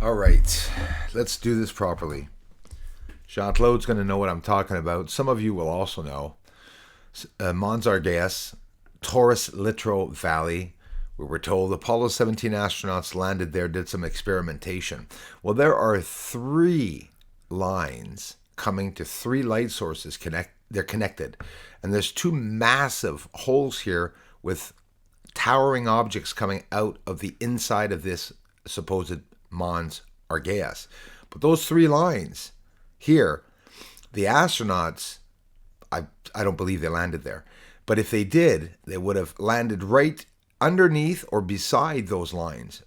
All right, let's do this properly. Jean-Claude's going to know what I'm talking about. Some of you will also know. Mons Argeas, Taurus Littrow Valley. We were told Apollo 17 astronauts landed there, did some experimentation. Well, there are 3 lines coming to 3 light sources. They're connected. And there's 2 massive holes here with towering objects coming out of the inside of this supposed Mons Argeas. But those 3 lines here, the astronauts, I don't believe they landed there. But if they did, they would have landed right underneath or beside those lines.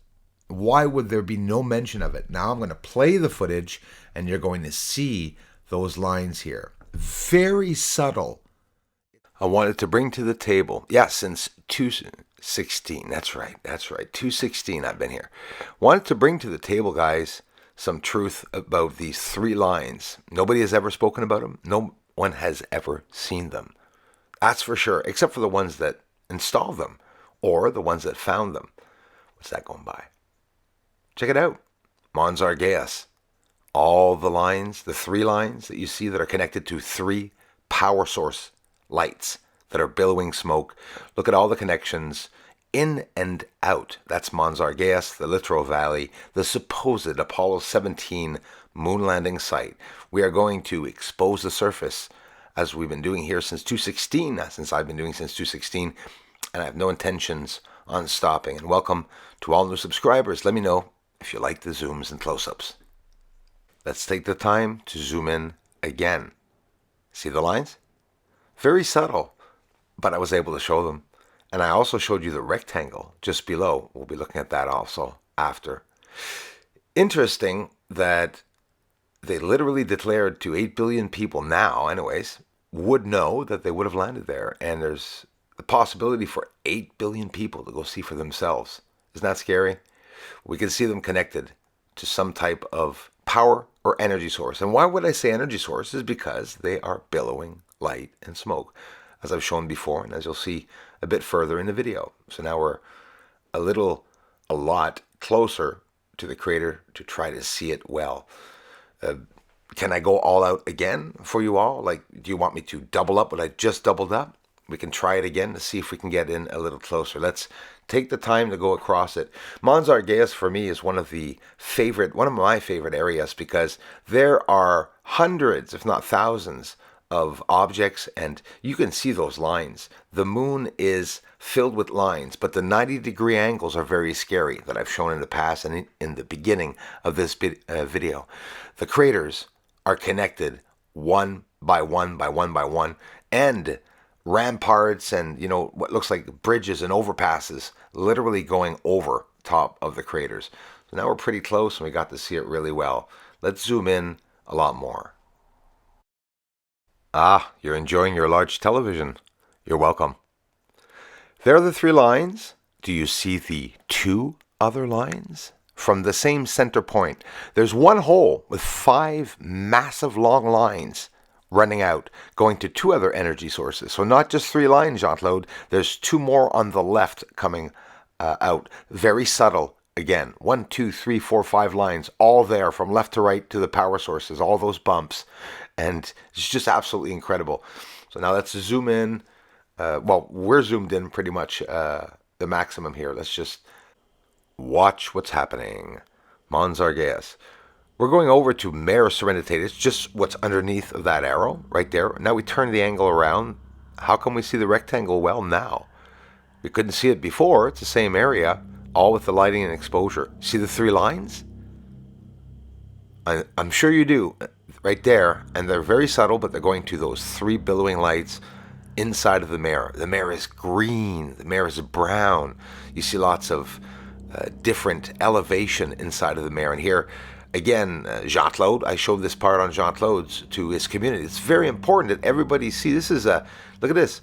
Why would there be no mention of it? Now I'm going to play the footage and you're going to see those lines here. Very subtle. I wanted to bring to the table, since 2016, that's right, 2016 I've been here. Wanted to bring to the table, guys, some truth about these 3 lines. Nobody has ever spoken about them. No one has ever seen them. That's for sure, except for the ones that installed them or the ones that found them. What's that going by? Check it out. Mons Argeas. All the lines, the 3 lines that you see that are connected to 3 power source lights that are billowing smoke. Look at all the connections in and out. That's Mons Argeas, the Littrow Valley, the supposed Apollo 17 moon landing site. We are going to expose the surface as we've been doing here since 2016, since I've been doing since 2016, and I have no intentions on stopping. And welcome to all new subscribers. Let me know if you like the zooms and close-ups. Let's take the time to zoom in again. See the lines? Very subtle, but I was able to show them. And I also showed you the rectangle just below. We'll be looking at that also after. Interesting that they literally declared to 8 billion people now, anyways, would know that they would have landed there. And there's the possibility for 8 billion people to go see for themselves. Isn't that scary? We can see them connected to some type of power or energy source. And why would I say energy source? Is because they are billowing light and smoke, as I've shown before, and as you'll see a bit further in the video. So now we're a lot closer to the crater to try to see it well. Can I go all out again for you all? Like, do you want me to double up what I just doubled up? We can try it again to see if we can get in a little closer. Let's take the time to go across it. Mons Argeas for me is one of my favorite areas because there are hundreds, if not thousands, of objects, and you can see those lines. The moon is filled with lines, but the 90-degree angles are very scary that I've shown in the past and in the beginning of this video. The craters are connected one by one by one by one, and ramparts and what looks like bridges and overpasses literally going over top of the craters. So now we're pretty close and we got to see it really well. Let's zoom in a lot more. You're enjoying your large television. You're welcome. There are the 3 lines. Do you see the 2 other lines? From the same center point, there's one hole with 5 massive long lines running out, going to 2 other energy sources. So not just 3 lines, Jean-Claude. There's 2 more on the left coming out. Very subtle. Again, 1, 2, 3, 4, 5 lines, all there from left to right to the power sources, all those bumps. And it's just absolutely incredible. So now let's zoom in. We're zoomed in pretty much the maximum here. Let's just watch what's happening. Mons Argeas. We're going over to Mare Serenitatis, just what's underneath of that arrow right there. Now we turn the angle around. How can we see the rectangle well now? We couldn't see it before. It's the same area, all with the lighting and exposure. See the 3 lines? I'm sure you do. Right there, and they're very subtle, but they're going to those 3 billowing lights inside of the mare. The mare is green, the mare is brown. You see lots of different elevation inside of the mare. And here, again, Jean-Claude, I showed this part on Jean-Claude's to his community. It's very important that everybody see. This is look at this,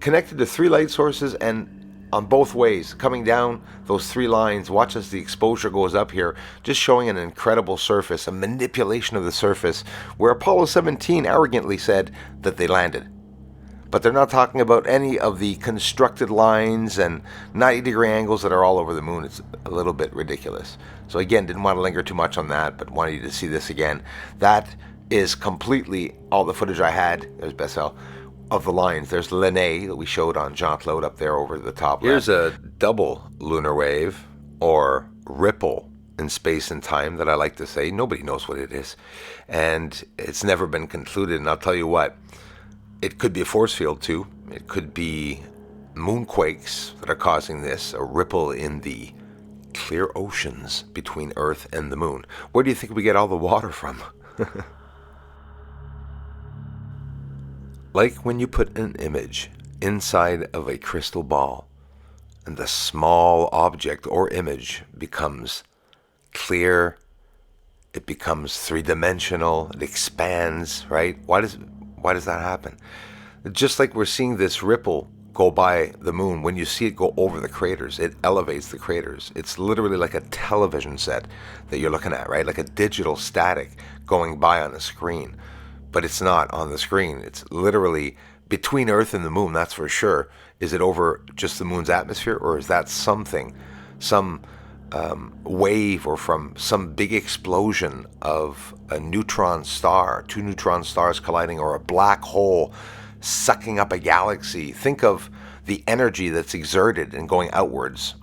connected to 3 light sources and on both ways, coming down those 3 lines. Watch as the exposure goes up here, just showing an incredible surface, a manipulation of the surface, where Apollo 17 arrogantly said that they landed. But they're not talking about any of the constructed lines and 90-degree angles that are all over the moon. It's a little bit ridiculous. So again, didn't want to linger too much on that, but wanted you to see this again. That is completely all the footage I had. There's Bessel of the lines. There's Linné that we showed on Jean-Claude up there over the top left. Here's a double lunar wave, or ripple in space and time, that I like to say. Nobody knows what it is, and it's never been concluded. And I'll tell you what, it could be a force field too. It could be moonquakes that are causing this, a ripple in the clear oceans between Earth and the moon. Where do you think we get all the water from? Like when you put an image inside of a crystal ball, and the small object or image becomes clear, it becomes three-dimensional, it expands, right? Why does that happen? Just like we're seeing this ripple go by the moon, when you see it go over the craters, it elevates the craters. It's literally like a television set that you're looking at, right? Like a digital static going by on a screen. But it's not on the screen. It's literally between Earth and the moon, that's for sure. Is it over just the moon's atmosphere, or is that something, some wave, or from some big explosion of a neutron star, two neutron stars colliding, or a black hole sucking up a galaxy? Think of the energy that's exerted and going outwards.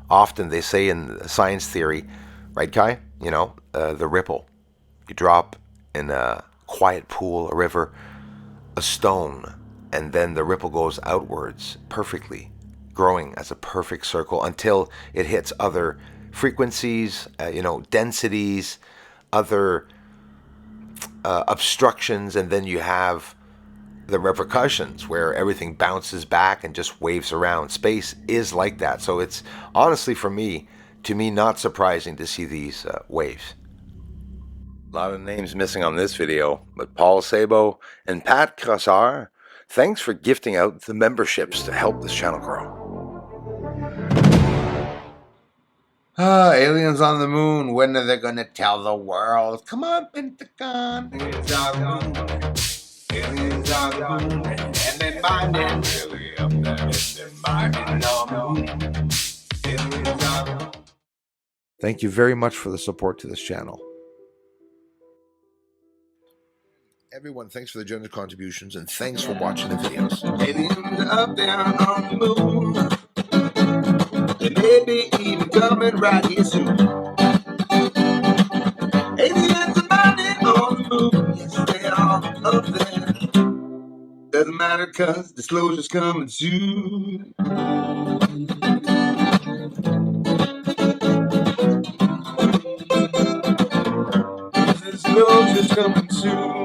Often they say in science theory, right, Kai? You know, the ripple. You drop in a quiet pool, a river, a stone, and then the ripple goes outwards perfectly, growing as a perfect circle until it hits other frequencies, densities, other obstructions, and then you have the repercussions where everything bounces back and just waves around. Space is like that. So it's honestly, to me, not surprising to see these waves. A lot of names missing on this video, but Paul Sabo and Pat Crossard, thanks for gifting out the memberships to help this channel grow. Aliens on the moon. When are they going to tell the world? Come on, Pentagon. Aliens on the moon. Aliens on the moon. And they're mining really up there. They're mining on the moon. Aliens on the moon. Thank you very much for the support to this channel. Everyone, thanks for the generous contributions, and thanks for watching the videos. Aliens up there on the moon. They may be even coming right here soon. Aliens are mining on the moon. Yes, they are up there. Doesn't matter, cause disclosure's coming soon. Disclosure's coming soon.